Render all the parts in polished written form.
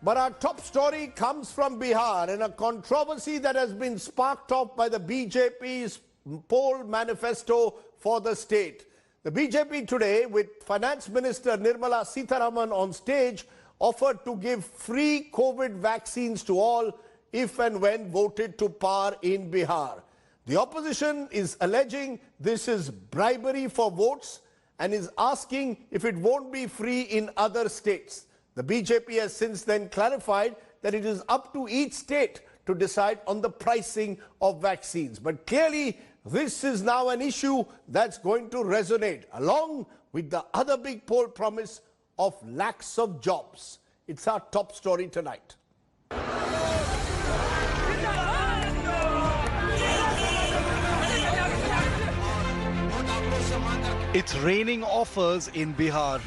But our top story comes from Bihar in a controversy that has been sparked off by the BJP's poll manifesto for the state. The BJP today, with Finance Minister Nirmala Sitharaman on stage, offered to give free COVID vaccines to all if and when voted to power in Bihar. The opposition is alleging this is bribery for votes and is asking if it won't be free in other states. The BJP has since then clarified that it is up to each state to decide on the pricing of vaccines. But clearly, this is now an issue that's going to resonate, along with the other big poll promise of lakhs of jobs. It's our top story tonight. It's raining offers in Bihar.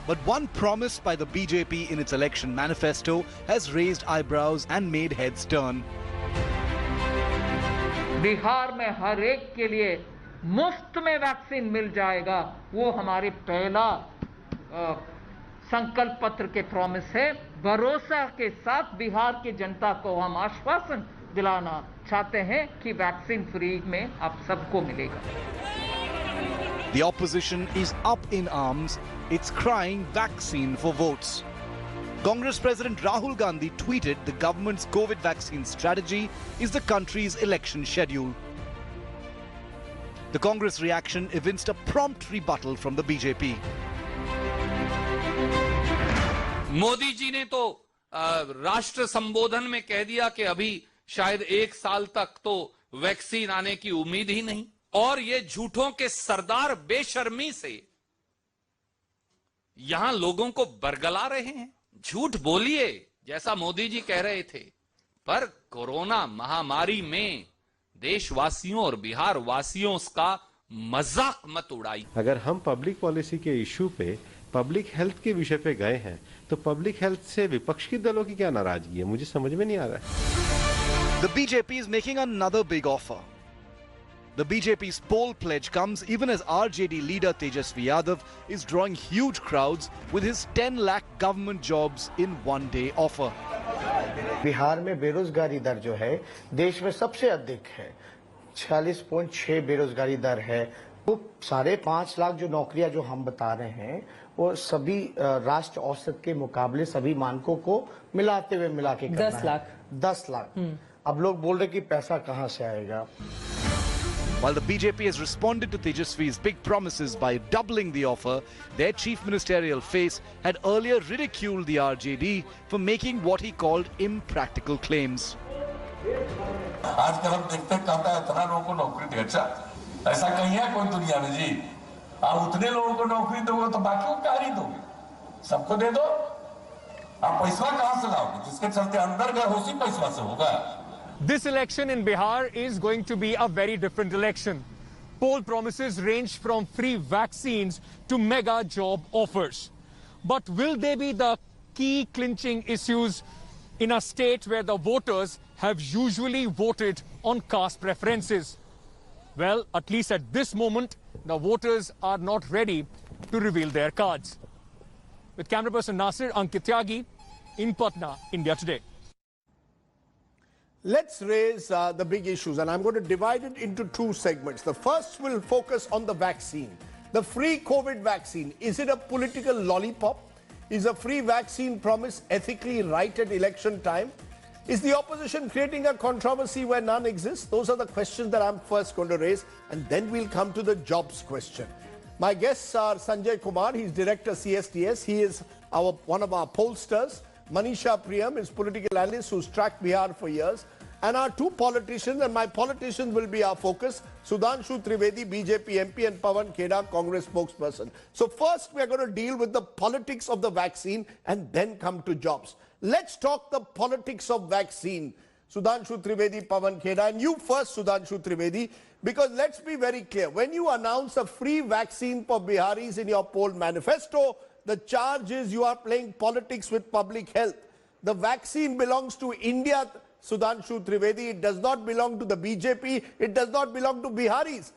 But one promise by the BJP in its election manifesto has raised eyebrows and made heads turn. Bihar में हर एक के लिए मुफ्त में vaccine मिल जाएगा, वो हमारे पहला संकल्प पत्र के प्रॉमिस है। भरोसा के साथ बिहार की जनता को हम आश्वासन दिलाना चाहते हैं कि वैक्सीन फ्री में आप सबको मिलेगा। The opposition is up in arms. It's crying vaccine for votes. Congress President Rahul Gandhi tweeted the government's COVID vaccine strategy is the country's election schedule. The Congress reaction evinced a prompt rebuttal from the BJP. Modi ji ने तो राष्ट्र संबोधन में कह दिया कि अभी शायद 1 साल तक तो वैक्सीन आने की उम्मीद ही नहीं, और ये झूठों के सरदार बेशर्मी से यहां लोगों को बरगला रहे हैं। झूठ बोलिए जैसा मोदी जी कह रहे थे, पर कोरोना महामारी में देशवासियों और बिहार वासियों का मजाक मत उड़ाई। अगर हम पब्लिक पॉलिसी के इशू पे पब्लिक हेल्थ के विषय पे गए हैं तो पब्लिक हेल्थ से विपक्ष की दलों की क्या नाराजगी है, मुझे समझ में नहीं आ रहा है। The BJP is making another big offer. The BJP's poll pledge comes even as RJD leader Tejasvi Yadav is drawing huge crowds with his 10 lakh government jobs in one-day offer. Bihar में बेरोजगारी दर जो है देश में सबसे अधिक है, 46.6 बेरोजगारी दर है। वो 5.5 लाख जो नौकरियां जो हम बता रहे हैं वो सभी राष्ट्र औसत के मुकाबले सभी मानकों को मिलाते हुए मिला के 10 लाख। अब लोग बोल रहे कि पैसा कहां से आएगा। While the BJP has responded to Tejasvi's big promises by doubling the offer, their chief ministerial face had earlier ridiculed the RJD for making what he called impractical claims. आजकल हम देखते हैं कहता है इतना लोगों को नौकरी दे, अच्छा ऐसा कहीं है कोई दुनिया में जी? आप उतने लोगों को नौकरी दोगे तो बाकी को क्या नहीं दोगे? सबको दे दो। आप पैसा कहां से लाओगे? जिसके चलते अंदर गए उसी पैसा से होगा। This election in Bihar is going to be a very different election. Poll promises range from free vaccines to mega job offers. But will they be the key clinching issues in a state where the voters have usually voted on caste preferences? Well, at least at this moment, the voters are not ready to reveal their cards. With camera person Nasir, Ankit Tyagi in Patna, India Today. Let's raise the big issues, and I'm going to divide it into 2 segments. The first will focus on the vaccine. The free COVID vaccine, is it a political lollipop? Is a free vaccine promise ethically right at election time? Is the opposition creating a controversy where none exists? Those are the questions that I'm first going to raise, and then we'll come to the jobs question. My guests are Sanjay Kumar, he's Director CSDS. He is one of our pollsters. Manisha Priyam is political analyst who's tracked Bihar for years. And our 2 politicians, and my politicians will be our focus, Sudhanshu Trivedi, BJP MP, and Pawan Kheda, Congress spokesperson. So first we're going to deal with the politics of the vaccine and then come to jobs. Let's talk the politics of vaccine. Sudhanshu Trivedi, Pawan Kheda, and you first, Sudhanshu Trivedi, because let's be very clear. When you announce a free vaccine for Biharis in your poll manifesto, the charge is you are playing politics with public health. The vaccine belongs to India, Sudhanshu Trivedi. It does not belong to the BJP. It does not belong to Biharis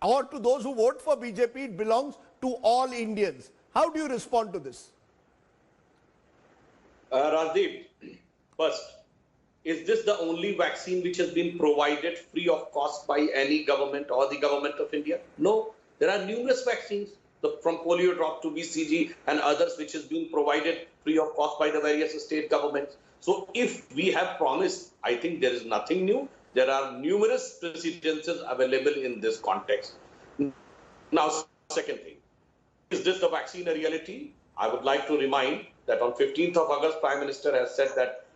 or to those who vote for BJP. It belongs to all Indians. How do you respond to this? Rajdeep, first, is this the only vaccine which has been provided free of cost by any government or the government of India? No, there are numerous vaccines, from polio drop to BCG and others, which has been provided free of cost by the various state governments. So if we have promised, I think there is nothing new. There are numerous precedences available in this context. Now, second thing, is this the vaccine a reality? I would like to remind that on 15th of August, Prime Minister has said that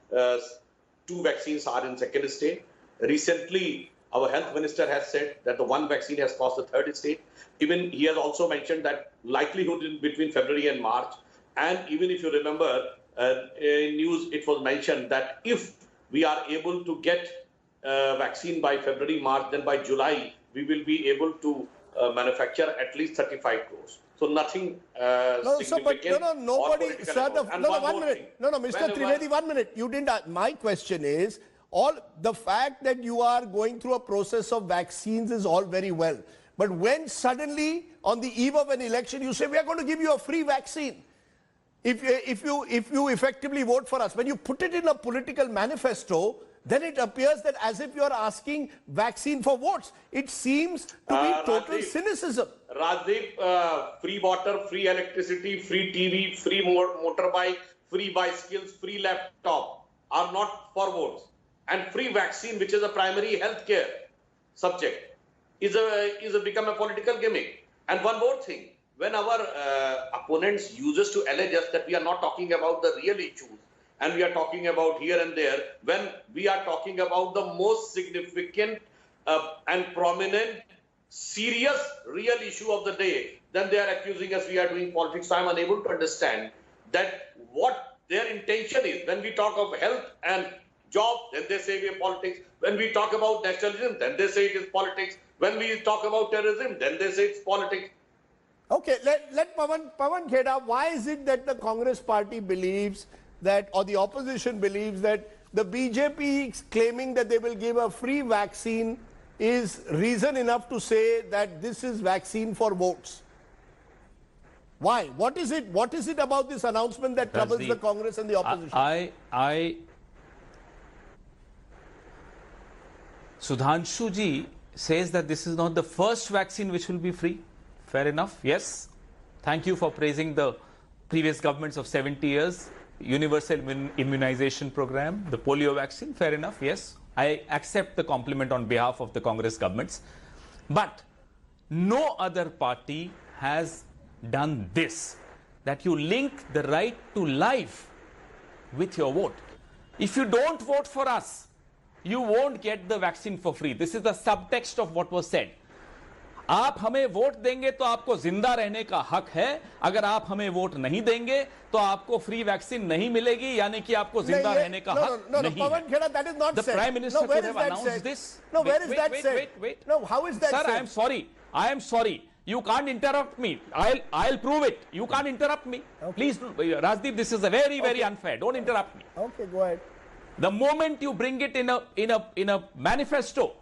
2 vaccines are in second stage. Recently, our health minister has said that the 1 vaccine has crossed the third stage. Even he has also mentioned that likelihood in between February and March. And even if you remember, in news, it was mentioned that if we are able to get vaccine by February, March, then by July, we will be able to manufacture at least 35 crores. So nothing significant. Nobody, sir, one minute. Mr. Trivedi, 1 minute. You didn't ask. My question is, the fact that you are going through a process of vaccines is all very well. But when suddenly, on the eve of an election, you say, we are going to give you a free vaccine, if you effectively vote for us, when you put it in a political manifesto, then it appears that as if you are asking vaccine for votes. It seems to be total cynicism. Rajdeep, free water, free electricity, free TV, free motorbike, free bicycles, free laptop are not for votes. And free vaccine, which is a primary healthcare subject, is become a political gimmick. And one more thing, when our opponents uses to allege us that we are not talking about the real issues, and we are talking about here and there, when we are talking about the most significant and prominent, serious, real issue of the day, then they are accusing us we are doing politics. So I am unable to understand that what their intention is. When we talk of health and job, then they say we are politics. When we talk about nationalism, then they say it is politics. When we talk about terrorism, then they say it's politics. Okay, let Pawan Kheda, why is it that the Congress party believes that, or the opposition believes that the BJP claiming that they will give a free vaccine is reason enough to say that this is vaccine for votes? Why? What is it about this announcement that troubles the Congress and the opposition? Sudhanshu ji says that this is not the first vaccine which will be free. Fair enough. Yes. Thank you for praising the previous governments of 70 years. Universal immunization program, the polio vaccine. Fair enough. Yes. I accept the compliment on behalf of the Congress governments. But no other party has done this, that you link the right to life with your vote. If you don't vote for us, you won't get the vaccine for free. This is the subtext of what was said. आप हमें vote देंगे तो आपको जिंदा रहने का हक है, अगर आप हमें वोट नहीं देंगे तो आपको फ्री वैक्सीन नहीं मिलेगी, यानी कि आपको जिंदा रहने का हक नहीं है. That is not the said. Prime Minister no, could have announced this. No, where is that said? Wait. No, how is that Sir, said? I am sorry. You can't interrupt me. I'll prove it. You can't interrupt me. Okay. Please, Rajdeep, this is a very unfair. Don't interrupt me. Okay, go ahead. The moment you bring it in a manifesto,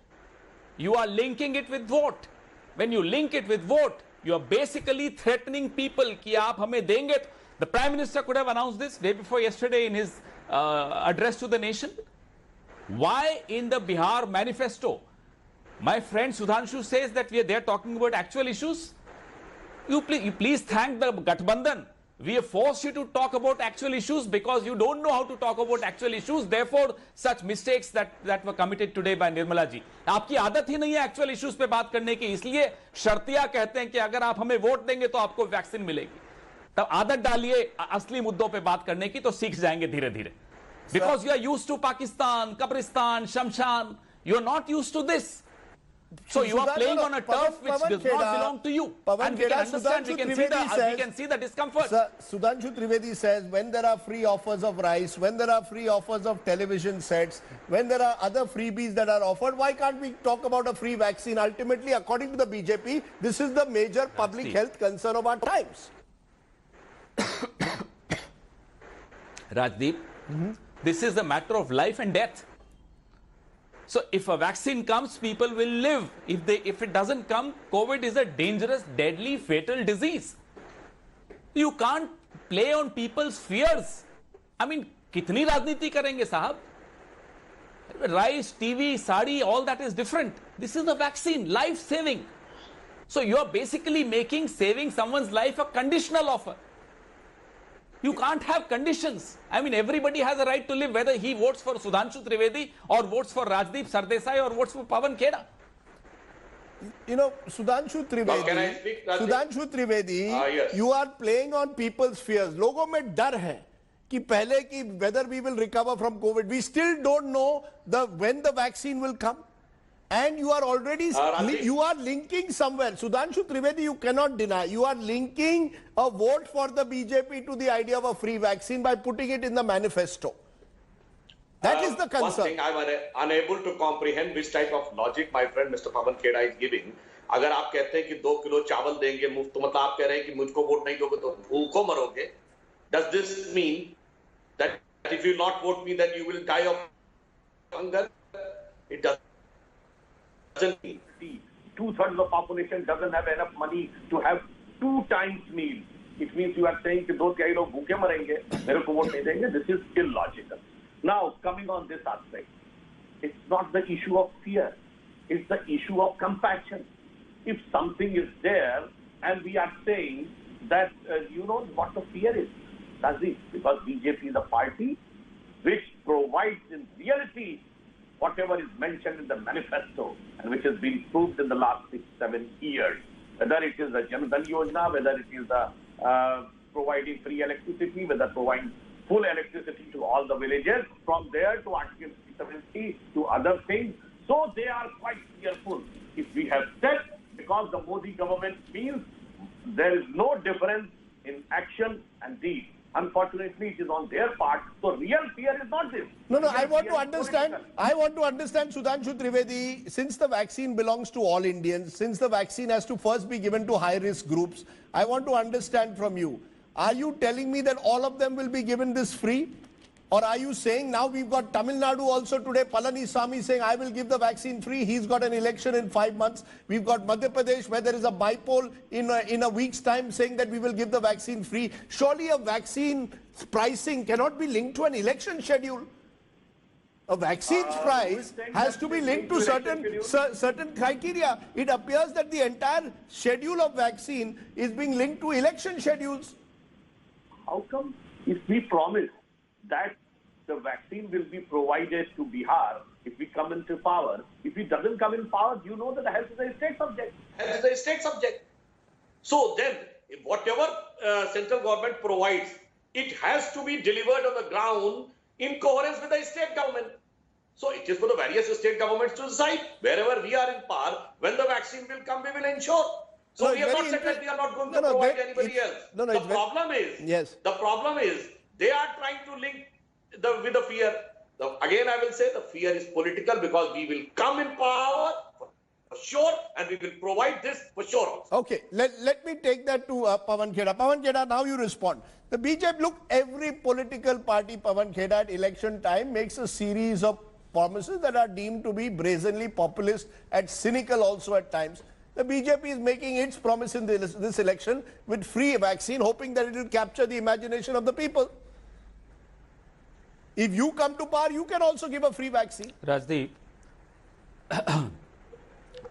you are linking it with vote. When you link it with vote, you are basically threatening people कि आप हमें देंगे. The Prime Minister could have announced this day before yesterday in his address to the nation. Why in the Bihar manifesto, my friend Sudhanshu says that they are talking about actual issues? You please thank the Gathbandhan. We have forced you to talk about actual issues because you don't know how to talk about actual issues. Therefore, such mistakes that were committed today by Nirmala ji. आपकी आदत ही नहीं है actual issues पे बात करने की, इसलिए शर्तिया कहते हैं कि अगर आप हमें वोट देंगे तो आपको वैक्सीन मिलेगी. तब आदत डालिए असली मुद्दों पे बात करने की, तो सीख जाएंगे धीरे-धीरे. Because you are used to Pakistan, Kabristan, Shamshan. You are not used to this. So you are playing on a turf which does not belong to you. And we can understand, we can see the discomfort. Sir, Sudhanshu Trivedi says, when there are free offers of rice, when there are free offers of television sets, when there are other freebies that are offered, why can't we talk about a free vaccine? Ultimately, according to the BJP, this is the major public health concern of our times. Rajdeep, this is a matter of life and death. So if a vaccine comes, people will live. If it doesn't come, COVID is a dangerous, deadly, fatal disease. You can't play on people's fears. I mean, कितनी राजनीति करेंगे साहब? Rice, TV, sari, all that is different. This is the vaccine, life saving. So you are basically making saving someone's life a conditional offer. You can't have conditions. I mean, everybody has a right to live, whether he votes for Sudhanshu Trivedi or votes for Rajdeep Sardesai or votes for Pawan Kheda. You know, Sudhanshu Trivedi, can I speak, Rajdeep? Sudhanshu Trivedi, Yes. you are playing on people's fears. Logo mein dar hai कि पहले कि whether we will recover from COVID. We still don't know when the vaccine will come. And you are already, you are linking somewhere. Sudhanshu Trivedi, you cannot deny. You are linking a vote for the BJP to the idea of a free vaccine by putting it in the manifesto. That is the concern. One thing I'm unable to comprehend which type of logic my friend Mr. Pawan Kheda is giving. अगर आप कहते हैं कि 2 kilo चावल देंगे मुफ्त, तो मतलब आप कह रहे हैं कि मुझको वोट नहीं दोगे तो भूखों मरोगे. Does this mean that if you not vote me, then you will die of hunger? It doesn't mean. 2/3 of the population doesn't have enough money to have 2 times meal. It means you are saying कि 2-3 लोग भूखे मरेंगे, मेरे को vote नहीं देंगे. This is illogical. Now, coming on this aspect, it's not the issue of fear. It's the issue of compassion. If something is there and we are saying that, you know what the fear is, that's it. Because BJP is a party which provides in reality whatever is mentioned in the manifesto and which has been proved in the last 6-7 years. Whether it is the Jan Dhan Yojana, whether it is the providing free electricity, whether providing full electricity to all the villages, from there to Article 70 to other things. So they are quite fearful. If we have said, because the Modi government means there is no difference in action and deed. Unfortunately, it is on their part. So real fear is not this. No, I want to understand. I want to understand, Sudhanshu Trivedi, since the vaccine belongs to all Indians, since the vaccine has to first be given to high-risk groups, I want to understand from you, are you telling me that all of them will be given this free? Or are you saying now we've got Tamil Nadu also today, Palaniswamy saying I will give the vaccine free. He's got an election in 5 months. We've got Madhya Pradesh where there is a bypoll in a week's time saying that we will give the vaccine free. Surely a vaccine pricing cannot be linked to an election schedule. A vaccine's price has to be linked to certain criteria. It appears that the entire schedule of vaccine is being linked to election schedules. How come if we promise that the vaccine will be provided to Bihar if we come into power, if it doesn't come in power, you know that the health is a state subject. Health is a state subject. So then, whatever central government provides, it has to be delivered on the ground in coherence with the state government. So it is for the various state governments to decide wherever we are in power, when the vaccine will come, we will ensure. So No, we have very not said that we are not going to No, no, provide very- anybody it's- else. no, no, the it's very- problem is, Yes. the problem is they are trying to link with the fear. Again, I will say the fear is political because we will come in power for sure and we will provide this for sure also. Okay, let me take that to Pawan Kheda. Pawan Kheda, now you respond. The BJP, look, every political party, Pawan Kheda, at election time makes a series of promises that are deemed to be brazenly populist and cynical also at times. The BJP is making its promise in this election with free vaccine, hoping that it will capture the imagination of the people. If you come to power, you can also give a free vaccine. Rajdeep,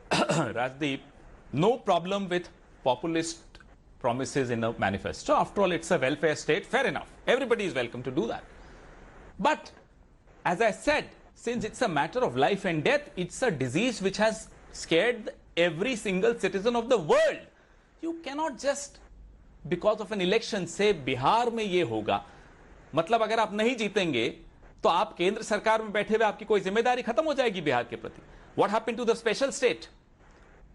Rajdeep, no problem with populist promises in a manifesto. After all, it's a welfare state. Fair enough. Everybody is welcome to do that. But as I said, since it's a matter of life and death, it's a disease which has scared every single citizen of the world. You cannot just, because of an election, say Bihar में ये होगा. मतलब अगर आप नहीं जीतेंगे तो आप केंद्र सरकार में बैठे हुए आपकी कोई जिम्मेदारी खत्म हो जाएगी बिहार के प्रति. What happened to the special state?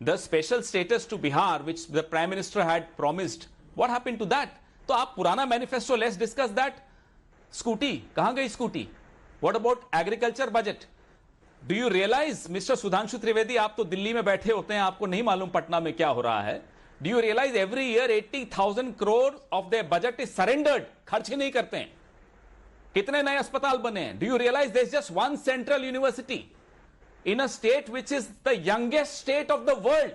The special status to Bihar, which the Prime Minister had promised, what happened to that? तो आप पुराना manifesto, let's discuss that. Scooty, कहां गई scooty? What about agriculture budget? Do you realize, Mr. Sudhanshu Trivedi, आप तो दिल्ली में बैठे होते हैं, आपको नहीं मालूम पटना में क्या हो रहा है. Do you realize every year 80,000 crore of their budget is surrendered? खर्च ही नहीं करते हैं. कितने नए अस्पताल बने हैं? Do you realize there's just one central university in a state which is the youngest state of the world?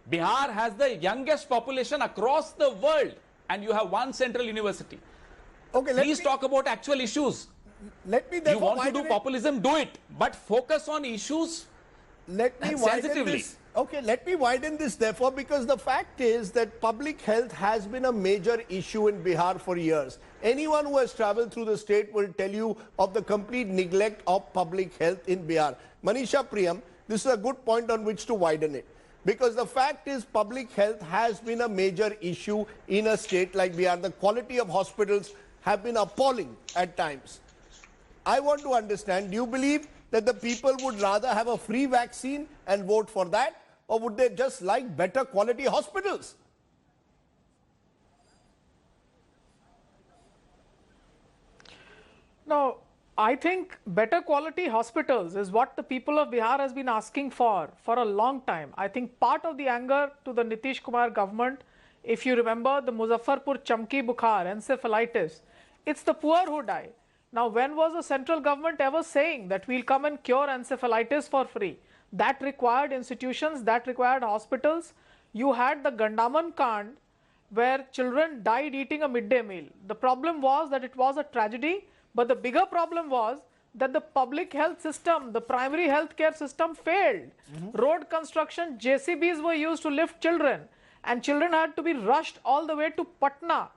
Bihar has the youngest population across the world and you have one central university. Okay, please talk about actual issues. Let me you want to do populism, do it, but focus on issues. Let me widen this. Okay, let me widen this therefore, because the fact is that public health has been a major issue in Bihar for years. Anyone who has traveled through the state will tell you of the complete neglect of public health in Bihar. Manisha Priyam, this is a good point on which to widen it. Because the fact is public health has been a major issue in a state like Bihar. The quality of hospitals have been appalling at times. I want to understand, do you believe that the people would rather have a free vaccine and vote for that? Or would they just like better quality hospitals? No, I think better quality hospitals is what the people of Bihar has been asking for a long time. I think part of the anger to the Nitish Kumar government, if you remember the Muzaffarpur Chamki Bukhar, encephalitis, it's the poor who die. Now, when was the central government ever saying that we'll come and cure encephalitis for free? That required institutions, that required hospitals. You had the Gandaman Kand, where children died eating a midday meal. The problem was that it was a tragedy, but the bigger problem was that the public health system, the primary health care system failed. Road construction, JCBs were used to lift children, and children had to be rushed all the way to Patna.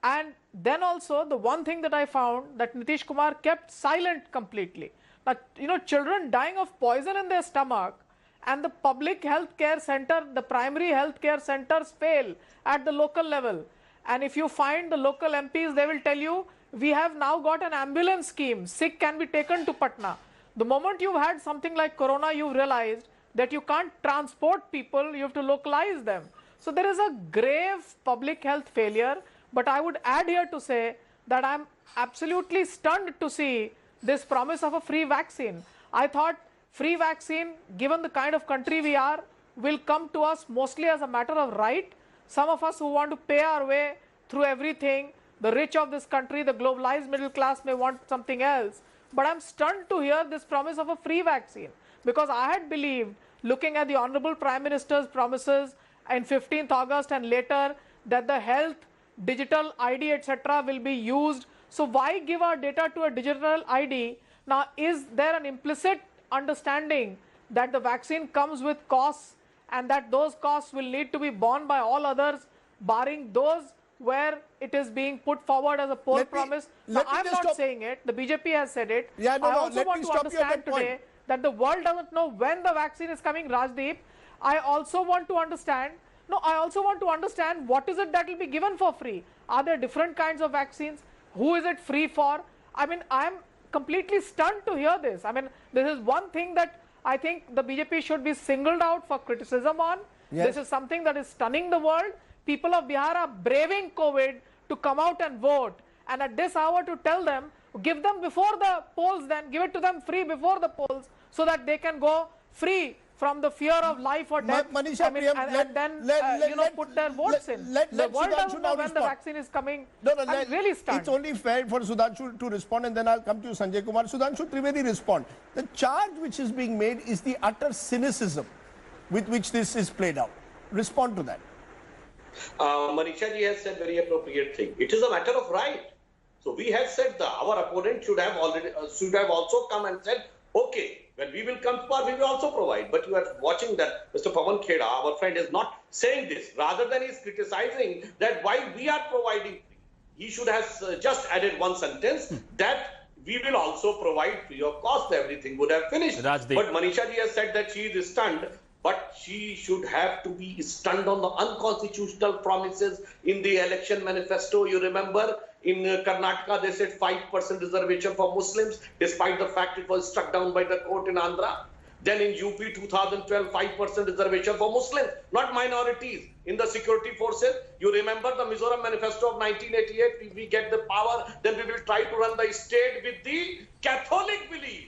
And then also the one thing that I found, that Nitish Kumar kept silent completely. Now, you know, children dying of poison in their stomach, and the public health care center, the primary health care centers fail at the local level. And if you find the local MPs, they will tell you, we have now got an ambulance scheme, sick can be taken to Patna. The moment you've had something like corona, you've realized that you can't transport people, you have to localize them. So there is a grave public health failure. But I would add here to say that I'm absolutely stunned to see this promise of a free vaccine. I thought free vaccine, given the kind of country we are, will come to us mostly as a matter of right. Some of us who want to pay our way through everything, the rich of this country, the globalized middle class may want something else. But I'm stunned to hear this promise of a free vaccine, because I had believed, looking at the Honorable Prime Minister's promises in 15th August and later, that the health, digital ID, etc. will be used. So why give our data to a digital ID? Now, is there an implicit understanding that the vaccine comes with costs and that those costs will need to be borne by all others, barring those where it is being put forward as a poll promise? Now, I'm not saying it. The BJP has said it. I also want to understand today that the world doesn't know when the vaccine is coming, Rajdeep. I also want to understand what is it that will be given for free. Are there different kinds of vaccines? Who is it free for? I mean, I'm completely stunned to hear this. I mean, this is one thing that I think the BJP should be singled out for criticism on. Yes. This is something that is stunning the world. People of Bihar are braving COVID to come out and vote. And at this hour to tell them, give them before the polls, then give it to them free before the polls, so that they can go free from the fear of life or death, Manisha, and then put their votes in. The world doesn't know when the vaccine is coming. I'm really stunned. It's only fair for Sudhanshu to respond, and then I'll come to you, Sanjay Kumar. Sudhanshu Trivedi, respond. The charge which is being made is the utter cynicism with which this is played out. Respond to that. Manisha ji has said very appropriate thing. It is a matter of right. So we have said that our opponent should have also come and said, okay, when we will come to power, we will also provide. But you are watching that Mr. Pawan Kheda, our friend, is not saying this. Rather than he's criticizing that why we are providing, he should have just added one sentence that we will also provide free of cost. Everything would have finished. Rajdeep. But Manisha ji has said that she is stunned. But she should have to be stunned on the unconstitutional promises in the election manifesto. You remember in Karnataka, they said 5% reservation for Muslims, despite the fact it was struck down by the court in Andhra. Then in UP 2012, 5% reservation for Muslims, not minorities, in the security forces. You remember the Mizoram manifesto of 1988, if we get the power, then we will try to run the state with the Catholic belief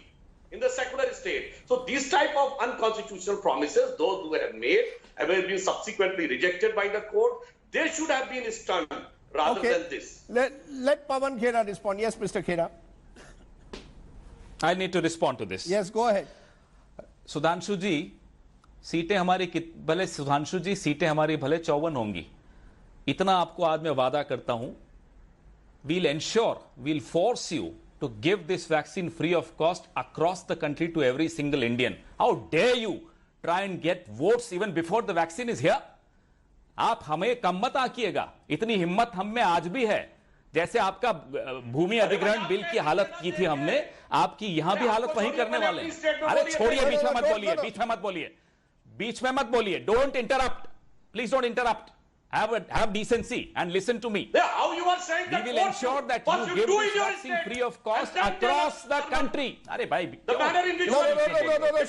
in the secular state. So these type of unconstitutional promises, those who have made, have been subsequently rejected by the court, they should have been stunned rather than this. Let Pawan Kheda respond. Yes, Mr. Kheda. I need to respond to this. Yes, go ahead. Sudhanshu जी, सीटें हमारी भले सुधांशु जी सीटें हमारी भले 54 होंगी, इतना आपको आज मैं वादा करता हूं we'll ensure, we'll force you to give this vaccine free of cost across the country to every single Indian. How dare you try and get votes even before the vaccine is here? आप हमें कम मत आकिएगा, इतनी हिम्मत हम में आज भी है। जैसे आपका भूमि अधिग्रहण बिल की हालत की थी हमने, आपकी यहां भी हालत वही करने वाले हैं। अरे छोड़िए, बीच में मत बोलिए, बीच में मत बोलिए, बीच में मत बोलिए। Don't interrupt, please don't interrupt. Have decency and listen to me. How you are saying we will ensure that you give this vaccine free of cost across the country. अरे भाई, the manner in which no,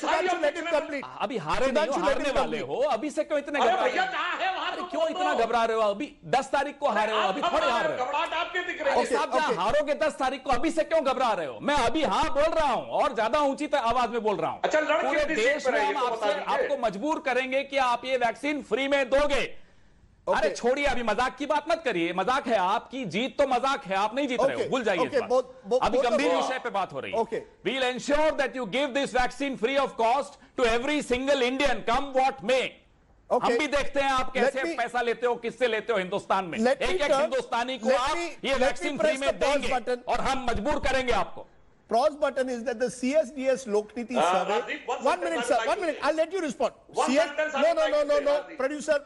Sudhanshu, let him complete. अभी हारे नहीं हो, हारने वाले हो, अभी से क्यों इतने घबरा रहे हो? क्यों इतना घबरा रहे हो? अभी 10 तारीख को हारे हो, अभी थोड़ी हार रहे हो। घबराहट आपके दिख रही है। साहब जहां हारोगे 10 तारीख को, अभी से क्यों घबरा रहे हो? मैं अभी हाँ बोल रहा हूँ और ज्यादा ऊंची आवाज में बोल रहा हूँ। पूरे देश में हम आपको मजबूर करेंगे कि आप ये वैक्सीन फ्री में दोगे। अरे छोड़िए, अभी मजाक की बात मत करिए। मजाक है, आपकी जीत तो मजाक है, आप नहीं जीत रहे हो, भूल जाइए इस बात। अभी गंभीर विषय पे बात हो रही है। We'll ensure that you give this vaccine free of cost to every single Indian, come what may. हम भी देखते हैं आप कैसे पैसा लेते हो, किससे लेते हो हिंदुस्तान में। एक एक हिंदुस्तानी को आप ये वैक्सीन फ्री में देंगे और हम मजबूर करेंगे आपको। Pause button is that the CSDS Lokniti survey. One minute, sir. 1 minute. I'll let you respond. No. Producer,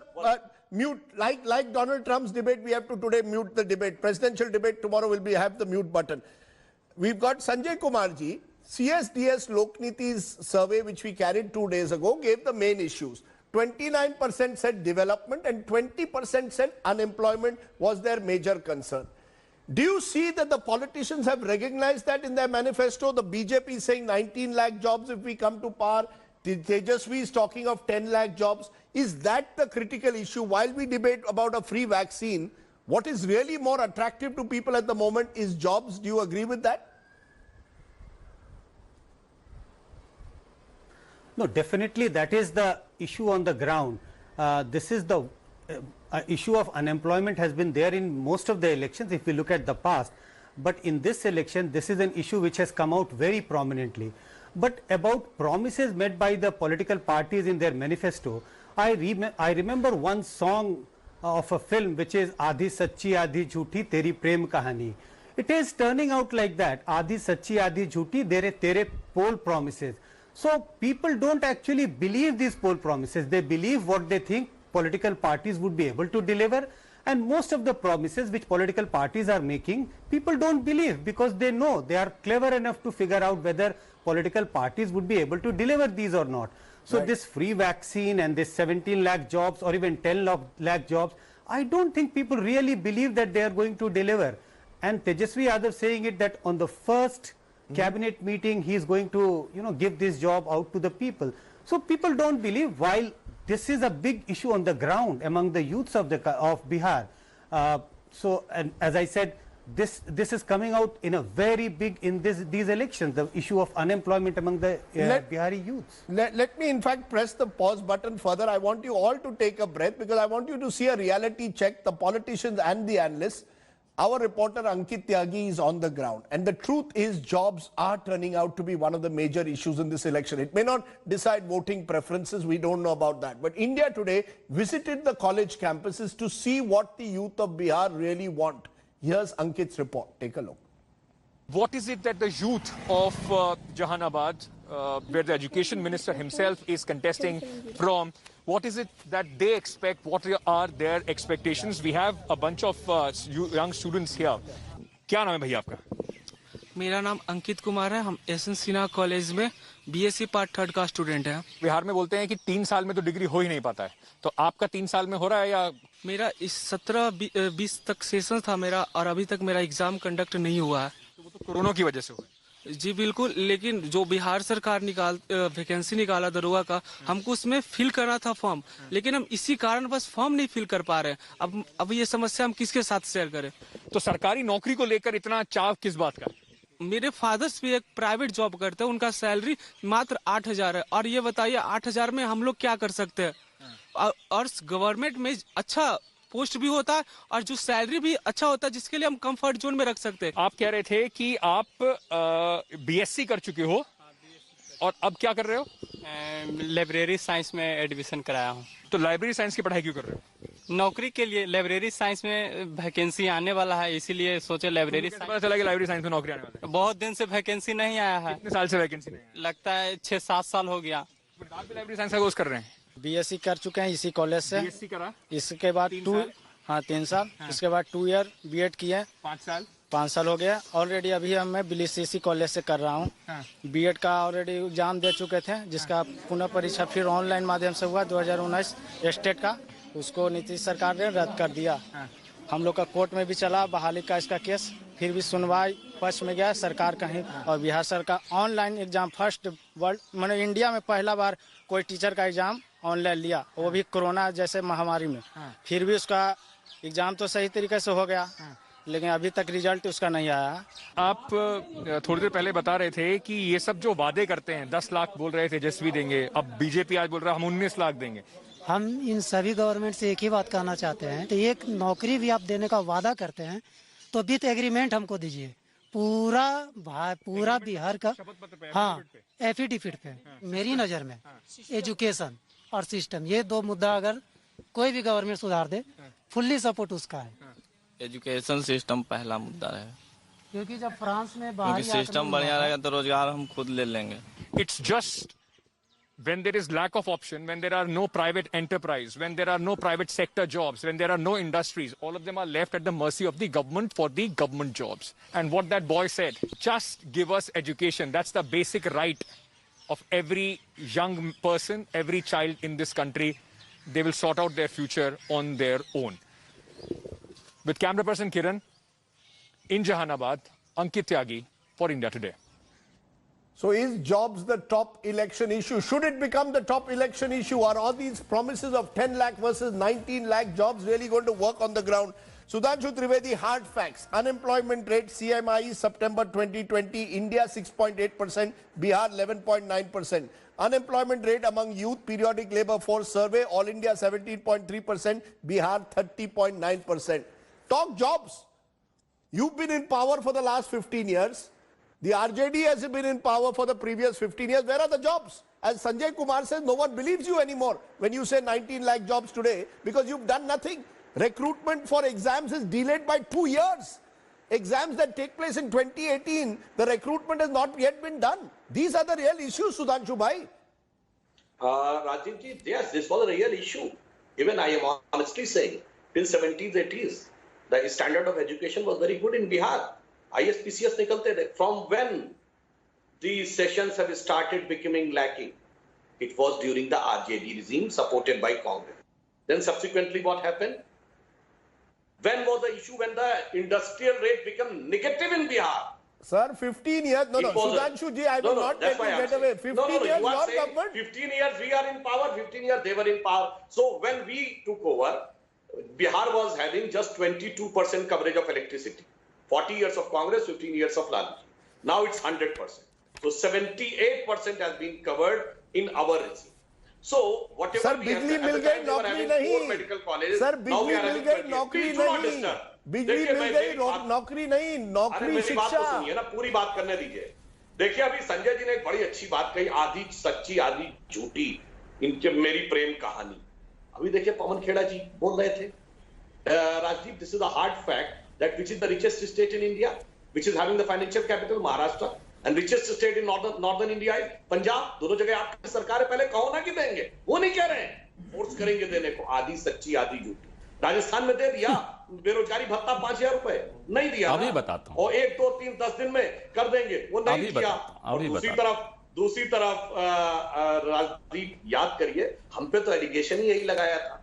mute. Like Donald Trump's debate, we have to today mute the debate. Presidential debate tomorrow will have the mute button. We've got Sanjay Kumarji. CSDS Lokniti's survey, which we carried 2 days ago, gave the main issues. 29% said development and 20% said unemployment was their major concern. Do you see that the politicians have recognized that in their manifesto? The BJP is saying 19 lakh jobs if we come to power. Tejasvi is talking of 10 lakh jobs. Is that the critical issue? While we debate about a free vaccine, what is really more attractive to people at the moment is jobs. Do you agree with that? No, definitely that is the issue on the ground. This is the issue of unemployment has been there in most of the elections if we look at the past, but in this election this is an issue which has come out very prominently. But about promises made by the political parties in their manifesto, I remember one song of a film which is Aadhi Sachi Aadhi Jhoothi Teri Prem Kahani. It is turning out like that, Aadhi Sachi Aadhi Jhoothi Tere poll promises. So people don't actually believe these poll promises, they believe what they think political parties would be able to deliver, and most of the promises which political parties are making, people don't believe because they know, they are clever enough to figure out whether political parties would be able to deliver these or not. So this free vaccine and this 17 lakh jobs or even 10 lakh jobs, I don't think people really believe that they are going to deliver. And Tejasvi Yadav saying it that on the first cabinet meeting he is going to give this job out to the people. So people don't believe, while this is a big issue on the ground among the youths of Bihar. And as I said, this is coming out in a very big in these elections, the issue of unemployment among the Bihari youths. Let me in fact press the pause button further. I want you all to take a breath because I want you to see a reality check, the politicians and the analysts. Our reporter Ankit Tyagi is on the ground, and the truth is jobs are turning out to be one of the major issues in this election. It may not decide voting preferences, we don't know about that. But India Today visited the college campuses to see what the youth of Bihar really want. Here's Ankit's report. Take a look. What is it that the youth of Jahanabad, where the education minister himself is contesting from, what is it that they expect? What are their expectations? We have a bunch of young students here. क्या नाम है भैया आपका? मेरा नाम अंकित कुमार है। हम SN Sinha college में बीएससी पार्ट 3 का स्टूडेंट है। बिहार में बोलते हैं कि 3 साल में तो डिग्री हो ही नहीं पाता है, तो आपका 3 साल में हो रहा है या? मेरा इस 17-20 तक सेशन था मेरा, और अभी तक मेरा एग्जाम कंडक्ट नहीं हुआ है। तो वो तो कोरोना की वजह से हुआ। जी बिल्कुल, लेकिन जो बिहार सरकार वैकेंसी निकाला दरोगा का, हमको उसमें फिल करना था फॉर्म, लेकिन हम इसी कारण बस फॉर्म नहीं फिल कर पा रहे हैं। अब ये समस्या हम किसके साथ शेयर करें? तो सरकारी नौकरी को लेकर इतना चाव किस बात का? मेरे फादर्स भी एक प्राइवेट जॉब करते हैं, उनका सैलरी मात्र 8,000 है, और ये बताइए 8,000 में हम लोग क्या कर सकते हैं? और गवर्नमेंट में अच्छा पोस्ट भी होता है और जो सैलरी भी अच्छा होता है, जिसके लिए हम कंफर्ट जोन में रख सकते हैं। आप कह रहे थे कि आप बीएससी कर चुके हो और अब क्या कर रहे हो? लाइब्रेरी साइंस में एडमिशन कराया हूँ। तो लाइब्रेरी साइंस की पढ़ाई क्यों कर रहे हो? नौकरी के लिए लाइब्रेरी साइंस में वैकेंसी आने वाला है, इसीलिए सोचे लाइब्रेरी। पता चला कि लाइब्रेरी साइंस में नौकरी आने वाला है? बहुत दिन से वैकेंसी नहीं आया है। कितने साल से वैकेंसी नहीं आया? लगता है 6-7 साल हो गया। आप भी लाइब्रेरी साइंस का कोर्स कर रहे हैं? बीएससी कर चुके हैं इसी कॉलेज से। बीएससी करा, इसके बाद 3 साल, इसके बाद 2 ईयर बीएड किए। 5 साल हो गया ऑलरेडी। अभी मैं बीएससी कॉलेज से कर रहा हूँ। बीएड का ऑलरेडी एग्जाम दे चुके थे, जिसका पुनः परीक्षा फिर ऑनलाइन माध्यम से हुआ 2019 स्टेट का, उसको नीतीश सरकार ने रद्द कर दिया। हम लोग का कोर्ट में भी चला बहाली का इसका केस, फिर भी सुनवाई पक्ष में गया सरकार कहीं। और बिहार सरकार ऑनलाइन एग्जाम फर्स्ट वर्ल्ड मैंने इंडिया में पहला बार कोई टीचर का एग्जाम ऑनलाइन लिया, वो भी कोरोना जैसे महामारी में। फिर भी उसका एग्जाम तो सही तरीके से हो गया, लेकिन अभी तक रिजल्ट उसका नहीं आया। आप थोड़ी देर पहले बता रहे थे कि ये सब जो वादे करते हैं, 10 लाख बोल रहे थे तेजस्वी देंगे, अब बीजेपी आज बोल रहा है हम 19 लाख देंगे। हम इन सभी गवर्नमेंट से एक ही बात कहना चाहते हैं, तो एक नौकरी भी आप देने का वादा करते हैं तो विथ एग्रीमेंट हमको दीजिए। पूरा बिहार का, हाँ, एफिडेविट पे मेरी नज़र में एजुकेशन और सिस्टम, ये 2 मुद्दा अगर कोई भी गवर्नमेंट सुधार दे, फुल्ली सपोर्ट उसका है। एजुकेशन सिस्टम पहला मुद्दा है, क्योंकि जब फ्रांस में क्योंकि सिस्टम बढ़िया रहेगा तो रोजगार हम खुद ले लेंगे। It's just when there is lack of option, when there are no private enterprise, when there are no private sector jobs, when there are no industries, all of them are left at the mercy of the government for the government jobs. And what that boy said, just give us education. That's the basic right of every young person, every child in this country. They will sort out their future on their own. With camera person Kiran, in Jahanabad, Ankit Tyagi for India Today. So is jobs the top election issue? Should it become the top election issue? Are all these promises of 10 lakh versus 19 lakh jobs really going to work on the ground? Sudhanshu Trivedi, hard facts. Unemployment rate, CMI, September 2020, India 6.8%, Bihar 11.9%. Unemployment rate among youth, periodic labor force survey, All India 17.3%, Bihar 30.9%. Talk jobs. You've been in power for the last 15 years. The RJD has been in power for the previous 15 years. Where are the jobs? As Sanjay Kumar says, no one believes you anymore when you say 19 lakh jobs today, because you've done nothing. Recruitment for exams is delayed by 2 years. Exams that take place in 2018, the recruitment has not yet been done. These are the real issues, Sudhanshu Bhai. Rajiv ji, yes, this was a real issue. Even I am honestly saying, till 70s, 80s, the standard of education was very good in Bihar. ISPCS nikalte the. From when these sessions have started becoming lacking, it was during the RJD regime supported by Congress. Then subsequently what happened? When was the issue when the industrial rate became negative in Bihar? Sir, 15 years. No, Sudhanshu ji, I will not let you get away. 15 years, your government. 15 years we are in power, 15 years they were in power. So when we took over, Bihar was having just 22% coverage of electricity. 40 years of Congress, 15 years of Lalu. Now it's 100%. So 78% has been covered in our regime. So whatever Sir, we have, बिजली मिल गई नौकरी नहीं. medical colleges. Sir, बिजली मिल गई नौकरी नहीं. बिजली मिल गई नौकरी नहीं, नौकरी शिक्षा. सुनिए ना, पूरी बात करने दीजिए. देखिए अभी संजय जी ने एक बड़ी अच्छी बात कही, आधी सच्ची आधी झूठी इनके मेरी प्रेम कहानी. अभी देखिए पवन खेड़ा जी बोल रहे थे, Rajdeep, this is a hard fact that which is the richest state in India, which is having the financial capital Maharashtra, and richest state in northern India is Punjab. दोनों जगह आपकी सरकार है, पहले कहो ना कि देंगे, वो नहीं कह रहे हैं, फोर्स करेंगे देने को. आधी सच्ची आधी झूठी. राजस्थान में दे दिया बेरोजगारी भत्ता 5,000 रुपए, नहीं दिया. अभी बताता हूँ. और 1, 2, 3, 10 दिन में कर देंगे, वो नहीं किया. और दूसरी तरफ राजदीप याद करिए, हम पे तो एलिगेशन ही यही लगाया था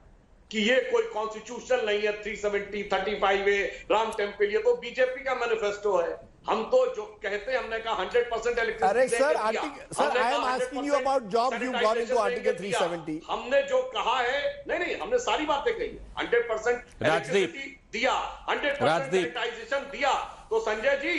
कि ये कोई कॉन्स्टिट्यूशनल नहीं है, 370, 35A, राम टेम्पल, ये तो बीजेपी का मैनिफेस्टो है. हम तो जो कहते हैं, हमने कहा 100% इलेक्ट्रिसिटी. अरे sir, I am asking you about job, you got into article 370. हमने जो कहा है, नहीं, हमने सारी बातें कही. 100% इलेक्ट्रिसिटी दिया, 100% सैनिटाइजेशन दिया. तो संजय जी,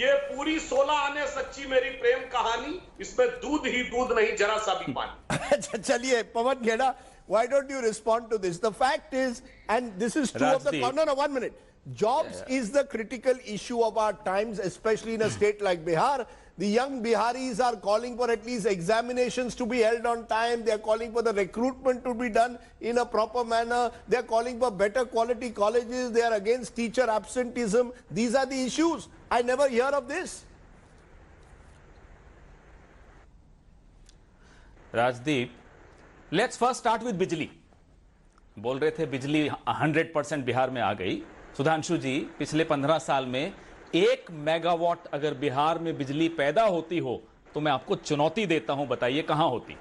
ये पूरी 16 आने सच्ची मेरी प्रेम कहानी, इसमें दूध ही दूध नहीं, जरा सा भी पानी. अच्छा चलिए, Pawan Khera, why don't you respond to this? The fact is, and this is true of the... No, 1 minute. Jobs is the critical issue of our times, especially in a state like Bihar. The young Biharis are calling for at least examinations to be held on time. They are calling for the recruitment to be done in a proper manner. They are calling for better quality colleges. They are against teacher absenteeism. These are the issues. I never hear of this. Rajdeep, let's first start with बिजली. बोल रहे थे बिजली 100% बिहार में आ गई. सुधांशु जी, पिछले 15 साल में 1 मेगावाट अगर बिहार में बिजली पैदा होती हो तो मैं आपको चुनौती देता हूं, बताइए कहां होती.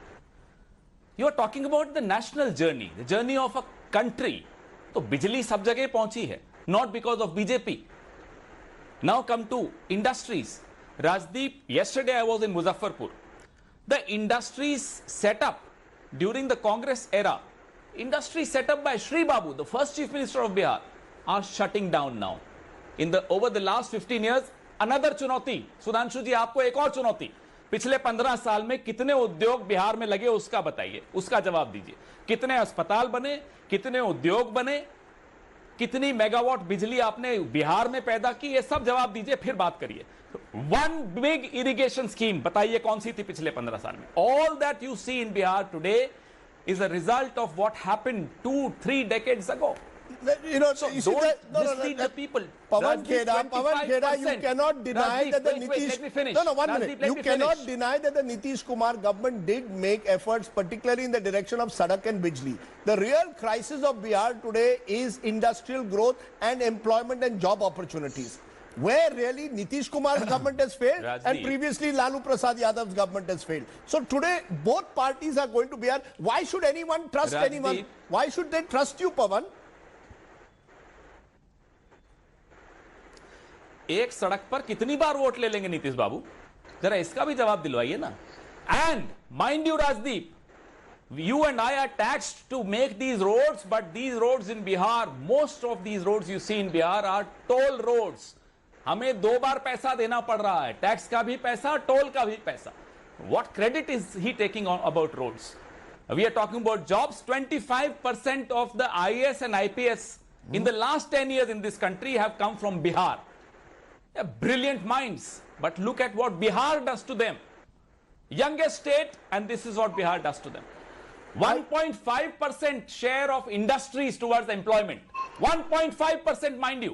You are talking about the national journey, the journey of a country. तो बिजली सब जगह पहुंची है, not because of BJP. Now come to industries. Rajdeep, yesterday I was in Muzaffarpur. The industries set up during the Congress era, industries set up by Shri Babu, the first Chief Minister of Bihar, are shutting down now. Over the last 15 years, another चुनौती. सुधांशु जी, आपको एक और चुनौती. पिछले 15 साल में कितने उद्योग बिहार में लगे उसका बताइए, उसका जवाब दीजिए. कितने अस्पताल बने, कितने उद्योग बने, कितनी मेगावाट बिजली आपने बिहार में पैदा की, ये सब जवाब दीजिए, फिर बात करिए. वन बिग इरिगेशन स्कीम बताइए कौन सी थी पिछले 15 साल में. All that you see in Bihar today is a result of what happened 2-3 decades ago. You know, so don't mislead the people. Pawan Kheda, you cannot deny that the Nitish... No, 1 minute. You cannot deny that the Nitish Kumar government did make efforts, particularly in the direction of Sadak and Bijli. The real crisis of Bihar today is industrial growth and employment and job opportunities. Where really Nitish Kumar's government has failed and previously Lalu Prasad Yadav's government has failed. So today both parties are going to Bihar. Why should anyone trust anyone? Why should they trust you, Pawan? एक सड़क पर कितनी बार vote ले लेंगे नीतीश बाबू, जरा इसका भी जवाब दिलवाइए ना. And mind you, Rajdeep, you and I are taxed to make these roads, but these roads in Bihar, most of these roads you see in Bihar are toll roads. हमें 2 बार पैसा देना पड़ रहा है, टैक्स का भी पैसा, टोल का भी पैसा. What credit is he taking on about roads? We are talking about jobs. 25% of the IAS and IPS in the last 10 years in this country have come from Bihar. They're brilliant minds, but look at what Bihar does to them. Youngest state, and this is what Bihar does to them. 1.5% share of industries towards employment. 1.5% mind you.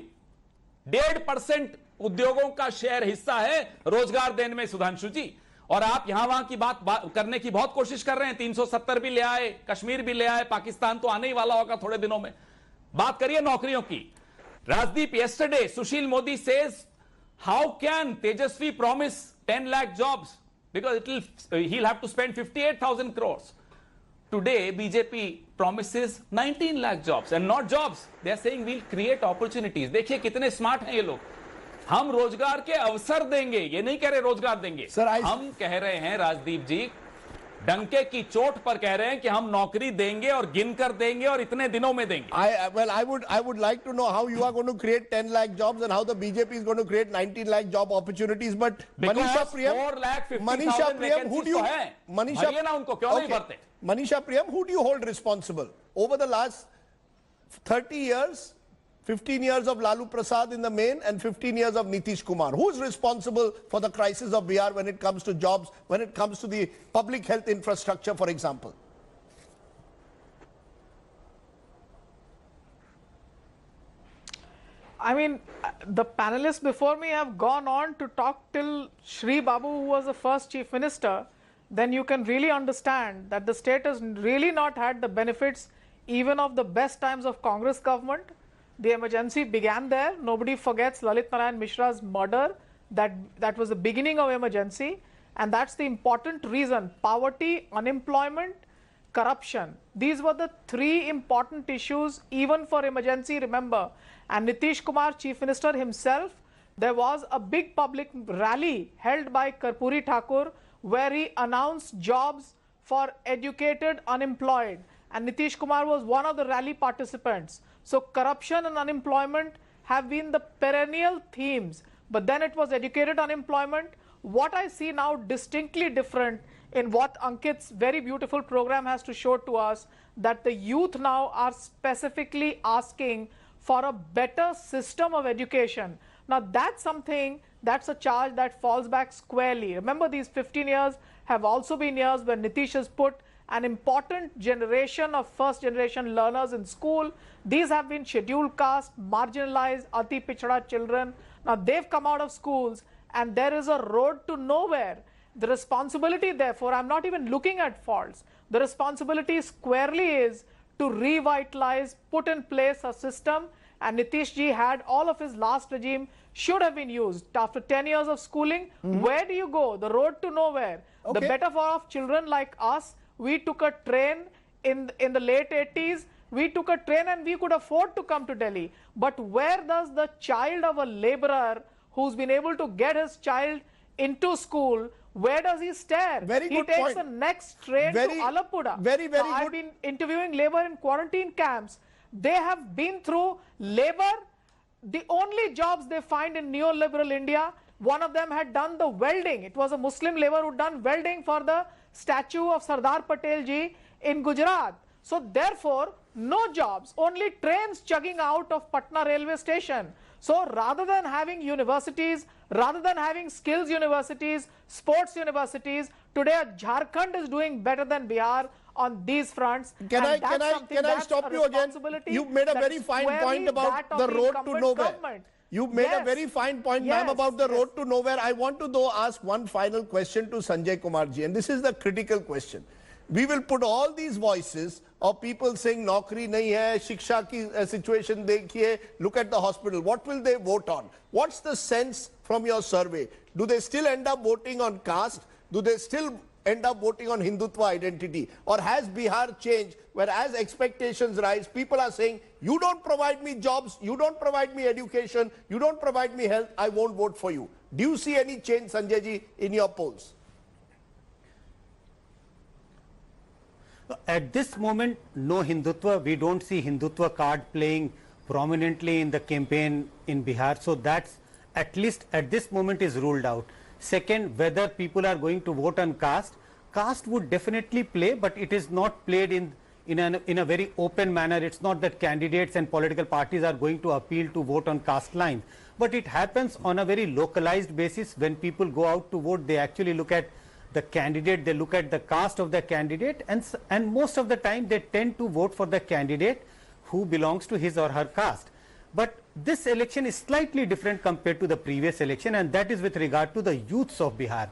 1.5% उद्योगों का share हिस्सा है रोजगार देने में, सुधांशु जी. और आप यहां वहां की बात करने की बहुत कोशिश कर रहे हैं. 370 भी ले आए, कश्मीर भी ले आए, पाकिस्तान तो आने ही वाला होगा थोड़े दिनों में. बात करिए नौकरियों की. Rajdeep, yesterday Sushil Modi says, how can Tejasvi promise 10 lakh jobs? Because he'll have to spend 58,000 crores. Today, BJP promises 19 lakh jobs, and not jobs. They are saying we'll create opportunities. देखिए कितने smart हैं ये लोग. हम रोजगार के अवसर देंगे, ये नहीं कह रहे रोजगार देंगे. हम कह रहे हैं राजदीप जी, डंके की चोट पर कह रहे हैं कि हम नौकरी देंगे और गिनकर देंगे और इतने दिनों में देंगे. I would like to know how you are going to create 10 lakh jobs and how the BJP is going to create 19 lakh job opportunities. But Manisha Priyam, who do you Manisha Priyam, who do you hold responsible over the last 30 years? 15 years of Lalu Prasad in the main and 15 years of Nitish Kumar. Who's responsible for the crisis of Bihar when it comes to jobs, when it comes to the public health infrastructure, for example? I mean, the panelists before me have gone on to talk till Shri Babu, who was the first chief minister. Then you can really understand that the state has really not had the benefits even of the best times of Congress government. The emergency began there. Nobody forgets Lalit Narayan Mishra's murder. That was the beginning of emergency. And that's the important reason. Poverty, unemployment, corruption. These were the 3 important issues even for emergency, remember. And Nitish Kumar, Chief Minister himself, there was a big public rally held by Karpuri Thakur where he announced jobs for educated unemployed. And Nitish Kumar was one of the rally participants. So corruption and unemployment have been the perennial themes. But then it was educated unemployment. What I see now distinctly different in what Ankit's very beautiful program has to show to us, that the youth now are specifically asking for a better system of education. Now that's something, that's a charge that falls back squarely. Remember, these 15 years have also been years where Nitish has put an important generation of first generation learners in school. These have been scheduled caste, marginalized, ati pichhada children. Now they've come out of schools and there is a road to nowhere. The responsibility, therefore, I'm not even looking at faults. The responsibility squarely is to revitalize, put in place a system, and Nitish ji had all of his last regime should have been used. After 10 years of schooling, where do you go? The road to nowhere. The better for of children like us, we took a train in the late 80s. We took a train and we could afford to come to Delhi. But where does the child of a laborer who's been able to get his child into school, where does he stare? He takes the next train to Alappuzha. I've been interviewing labor in quarantine camps. They have been through labor. The only jobs they find in neoliberal India, one of them had done the welding. It was a Muslim labor who done welding for the statue of Sardar Patel ji in Gujarat. So therefore, no jobs, only trains chugging out of Patna railway station. So rather than having universities, rather than having skills universities, sports universities, today Jharkhand is doing better than Bihar on these fronts. Can I stop you again? You made a very fine point about the road to nowhere. You made a very fine point, ma'am, about the road to nowhere. I want to though ask one final question to Sanjay Kumar ji, and this is the critical question. We will put all these voices of people saying naukri nahi hai, shiksha ki situation dekhiye, look at the hospital. What will they vote on? What's the sense from your survey? Do they still end up voting on caste? Do they still end up voting on Hindutva identity? Or has Bihar changed, where as expectations rise, people are saying, you don't provide me jobs, you don't provide me education, you don't provide me health, I won't vote for you. Do you see any change, Sanjay ji, in your polls? At this moment, no Hindutva. We don't see Hindutva card playing prominently in the campaign in Bihar. So that's, at least at this moment, is ruled out. Second, whether people are going to vote on caste, caste would definitely play, but it is not played in a very open manner. It's not that candidates and political parties are going to appeal to vote on caste lines, but it happens on a very localized basis. When people go out to vote, they actually look at the candidate, they look at the caste of the candidate, and most of the time they tend to vote for the candidate who belongs to his or her caste. But this election is slightly different compared to the previous election, and that is with regard to the youths of Bihar.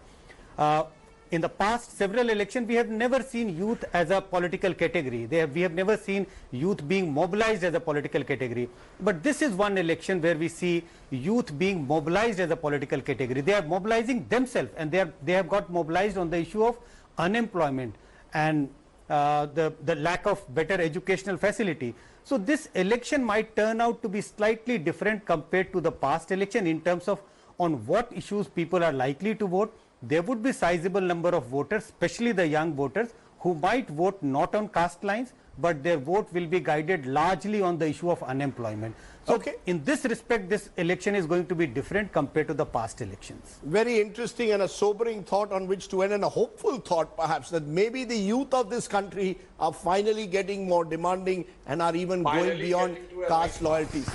In the past several elections, we have never seen youth as a political category. We have never seen youth being mobilized as a political category. But this is one election where we see youth being mobilized as a political category. They are mobilizing themselves, and they have got mobilized on the issue of unemployment and the lack of better educational facility. So this election might turn out to be slightly different compared to the past election in terms of on what issues people are likely to vote. There would be sizable number of voters, especially the young voters, who might vote not on caste lines, but their vote will be guided largely on the issue of unemployment. So in this respect, this election is going to be different compared to the past elections. Very interesting and a sobering thought on which to end, and a hopeful thought perhaps that maybe the youth of this country are finally getting more demanding and are even going beyond caste loyalties.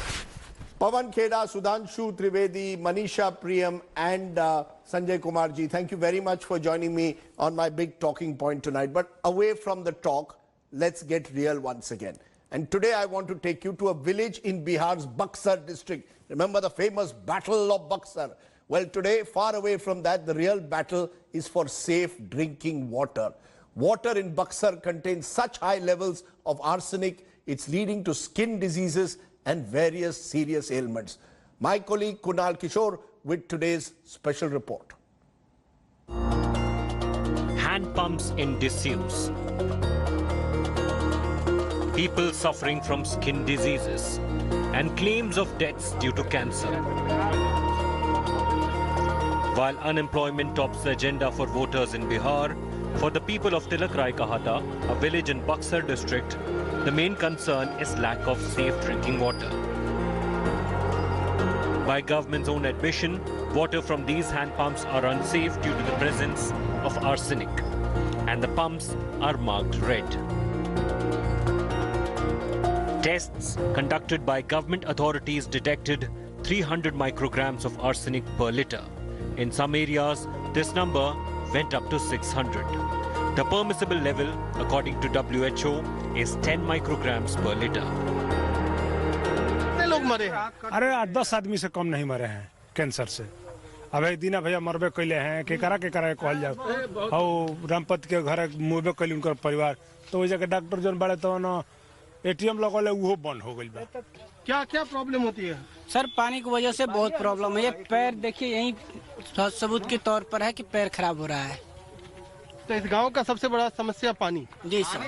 Pawan Kheda, Sudhanshu Trivedi, Manisha Priyam and Sanjay Kumar ji, thank you very much for joining me on my big talking point tonight. But away from the talk, let's get real once again. And today I want to take you to a village in Bihar's Buxar district. Remember the famous Battle of Buxar? Well, today, far away from that, the real battle is for safe drinking water. Water in Buxar contains such high levels of arsenic, it's leading to skin diseases and various serious ailments. My colleague Kunal Kishore with today's special report. Hand pumps in disuse. People suffering from skin diseases and claims of deaths due to cancer. While unemployment tops the agenda for voters in Bihar, for the people of Tilakrai Kahata, a village in Buxar district, the main concern is lack of safe drinking water. By government's own admission, water from these hand pumps are unsafe due to the presence of arsenic, and the pumps are marked red. Tests conducted by government authorities detected 300 micrograms of arsenic per liter. In some areas, this number went up to 600. The permissible level, according to WHO, is 10 micrograms per liter. कितने लोग मरे हैं? अरे 10 आदमी से कम नहीं मरे हैं कैंसर से। अब एक दिन भैया मरबे कैले हैं के करा कहल जाओ और रामपत के घर मुबे कैल उनकर परिवार तो वजह के डॉक्टर जन बड़े तो न एटीएम लगल वो बंद हो गई बा। क्या क्या प्रॉब्लम होती है सर? पानी की वजह से बहुत प्रॉब्लम है। ये पैर देखिए यही सबूत के तौर पर है कि पैर खराब हो रहा है। तो इस गांव का सबसे बड़ा समस्या पानी? जी सर,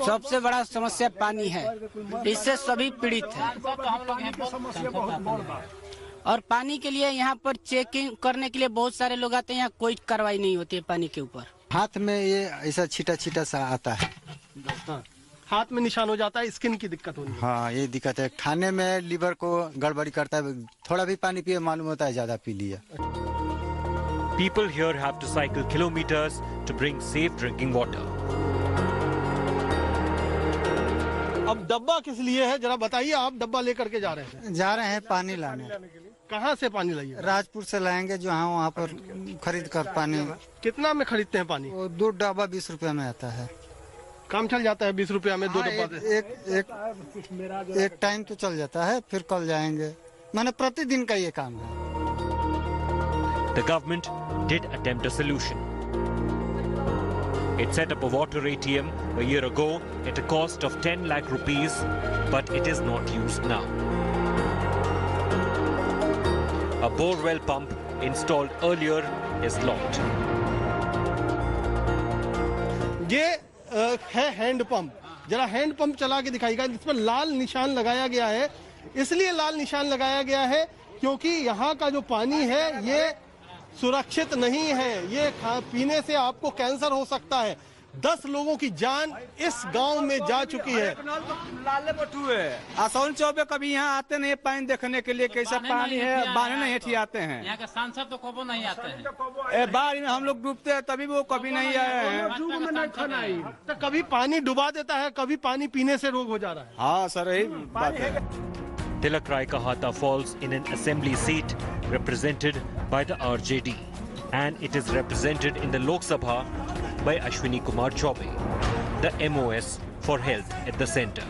सबसे बड़ा समस्या पानी है। इससे सभी पीड़ित हैं। और पानी के लिए यहाँ पर चेकिंग करने के लिए बहुत सारे लोग आते हैं। यहाँ कोई कार्रवाई नहीं होती है पानी के ऊपर। हाथ में ये ऐसा छीटा सा आता है। हाँ। हाथ में निशान हो जाता है, स्किन की दिक्कत होती है। हाँ, ये दिक्कत है। खाने में लीवर को गड़बड़ी करता है। थोड़ा भी पानी पिए मालूम होता है ज्यादा पी लिया। People here have to cycle kilometers to bring safe drinking water. अब डब्बा किस लिए है जरा बताइए। आप डब्बा लेकर के जा रहे हैं? जा रहे हैं पानी लाने। कहाँ से पानी लाइए? राजपुर से लाएंगे जो हाँ वहाँ पर खरीद कर पानी। कितना में खरीदते हैं पानी? 2 डब्बा 20 रुपया में आता है। काम चल जाता है 20 रुपया में 2 डब्बा? एक टाइम तो चल जाता है, फिर कल जाएंगे। मैंने प्रतिदिन का ये काम है। The government did attempt a solution. It set up a water ATM a year ago at a cost of 10 lakh rupees, but it is not used now. A bore well pump installed earlier is locked. ये है hand pump. जरा hand pump चला के दिखाइएगा। इस पर लाल निशान लगाया गया है। इसलिए लाल निशान लगाया गया है क्योंकि यहाँ का जो पानी है ये सुरक्षित नहीं है। ये पीने से आपको कैंसर हो सकता है। 10 लोगों की जान इस गांव में जा चुकी है। लाले बटू है आसौन चौबे कभी यहाँ आते नहीं पानी देखने के लिए कैसा पानी है। बाने नहीं हेठी आते हैं। यहाँ के सांसद तो कभी नहीं आते हैं। बाढ़ में हम लोग डूबते हैं तभी वो कभी नहीं आए हैं। तो कभी पानी डुबा देता है, कभी पानी पीने से रोग हो जा रहा है। हाँ सर, यही बात है। Tilak Rai Kahata falls in an assembly seat represented by the RJD, and it is represented in the Lok Sabha by Ashwini Kumar Chaube, the MOS for Health at the centre.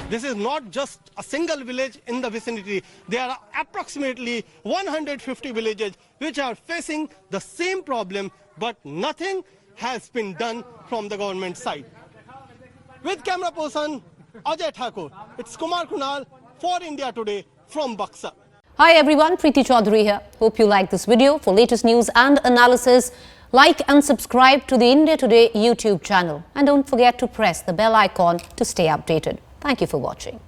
This is not just a single village in the vicinity. There are approximately 150 villages which are facing the same problem, but nothing has been done from the government side. With camera person Ajay Thakur, it's Kumar Kunal for India Today from Buxar. Hi everyone, Preeti Chaudhary here. Hope you like this video. For latest news and analysis, like and subscribe to the India Today YouTube channel. And don't forget to press the bell icon to stay updated. Thank you for watching.